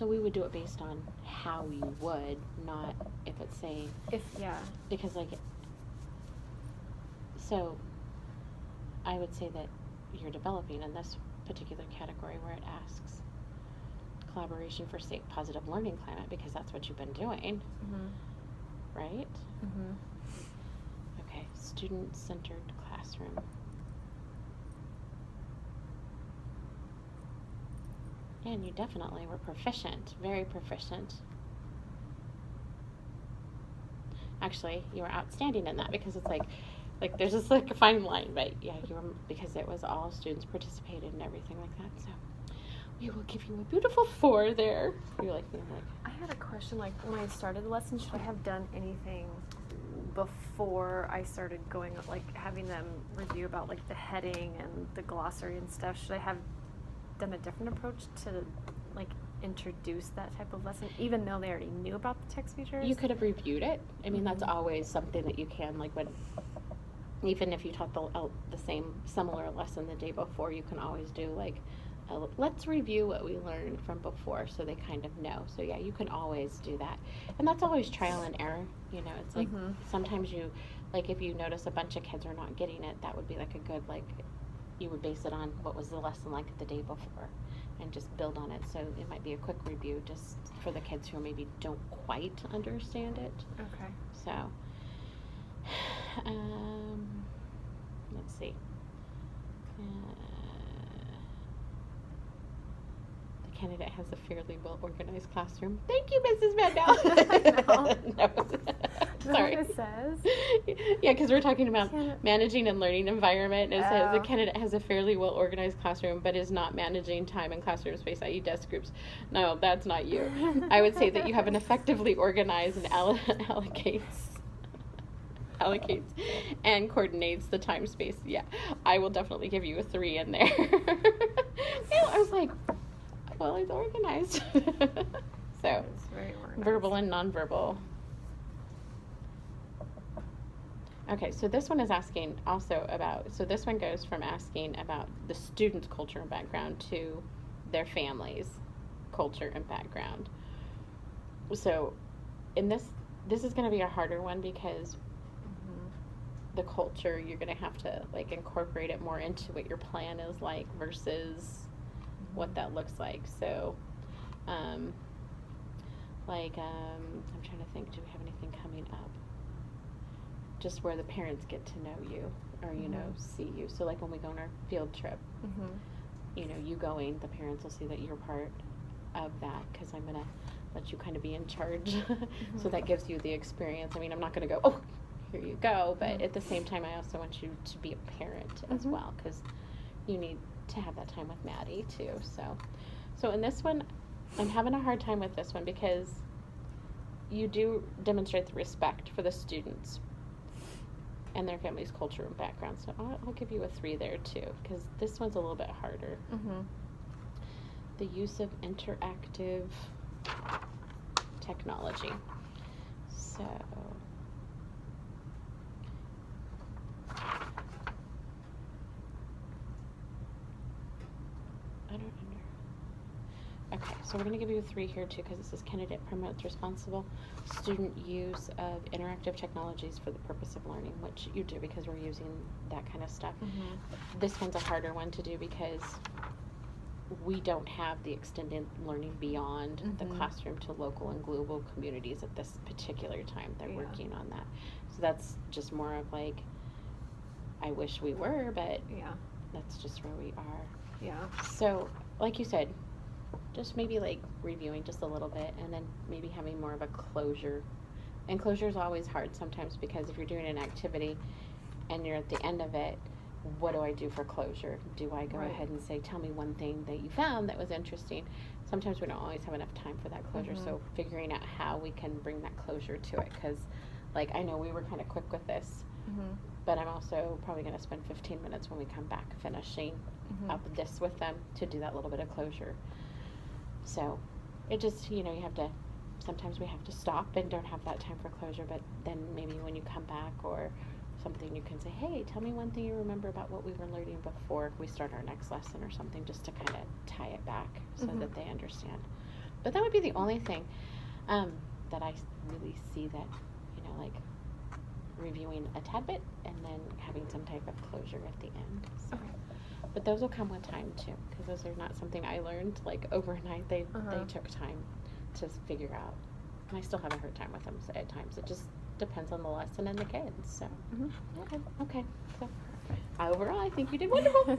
So we would do it based on how you would, not if it's saying, because like, so I would say that you're developing in this particular category where it asks collaboration for safe, positive learning climate, because that's what you've been doing, right? Okay, student-centered classroom. And you definitely were proficient, very proficient. Actually, you were outstanding in that, because it's like there's just like a fine line, but yeah, you were, because it was all students participated and everything like that. So we will give you a beautiful 4 there. You're like me, I'm like. I had a question, like when I started the lesson, should I have done anything before I started going, like having them review about like the heading and the glossary and stuff? Should I have done a different approach to like introduce that type of lesson, even though they already knew about the text features? You could have reviewed it. I mean, that's always something that you can, like when, even if you taught the same similar lesson the day before, you can always do like, let's review what we learned from before, so they kind of know. So yeah, you can always do that, and that's always trial and error. You know, it's like sometimes you, like if you notice a bunch of kids are not getting it, that would be like a good, like, you would base it on what was the lesson like the day before, and just build on it. So it might be a quick review just for the kids who maybe don't quite understand it. Okay. So, let's see. The candidate has a fairly well-organized classroom. Thank you, Mrs. Mandel. No. Sorry. Is that what it says? Yeah, because we're talking about managing and learning environment. It says the candidate has a fairly well-organized classroom, but is not managing time and classroom space, i.e. desk groups. No, that's not you. I would say that you have an effectively organized and allocates and coordinates the time space. Yeah, I will definitely give you a 3 in there. I was like, well, it's organized. So, it's very organized. Verbal and nonverbal. Okay, so this one is asking also about, so this one goes from asking about the student's culture and background to their family's culture and background. So in this is going to be a harder one, because the culture, you're going to have to like incorporate it more into what your plan is like versus what that looks like. So I'm trying to think, do we have anything coming up? Just where the parents get to know you, or you know, see you. So like when we go on our field trip, you know, you going, the parents will see that you're part of that, because I'm gonna let you kind of be in charge. So that gives you the experience. I mean, I'm not gonna go, oh, here you go, but at the same time, I also want you to be a parent as well, because you need to have that time with Maddie too. So in this one, I'm having a hard time with this one, because you do demonstrate the respect for the students and their family's culture and background. So I'll give you a 3 there too, because this one's a little bit harder. The use of interactive technology. So I don't know. Okay, so we're going to give you a 3 here too, because it says candidate promotes responsible student use of interactive technologies for the purpose of learning, which you do, because we're using that kind of stuff. This one's a harder one to do, because we don't have the extended learning beyond the classroom to local and global communities at this particular time. They're working on that. So that's just more of like, I wish we were, but that's just where we are. So like you said, just maybe like reviewing just a little bit, and then maybe having more of a closure. And closure is always hard sometimes, because if you're doing an activity and you're at the end of it, what do I do for closure? Do I go ahead and say, tell me one thing that you found that was interesting? Sometimes we don't always have enough time for that closure, so figuring out how we can bring that closure to it, because like I know we were kind of quick with this, but I'm also probably going to spend 15 minutes when we come back finishing up this with them to do that little bit of closure. So it just, you know, sometimes we have to stop and don't have that time for closure, but then maybe when you come back or something, you can say, hey, tell me one thing you remember about what we were learning before we start our next lesson, or something, just to kind of tie it back so that they understand. But that would be the only thing that I really see that, you know, like reviewing a tad bit and then having some type of closure at the end. So. Okay. But those will come with time too, because those are not something I learned like overnight. They took time to figure out, and I still have a hard time with them at times. It just depends on the lesson and the kids. So Mhm. okay. So overall, I think you did wonderful.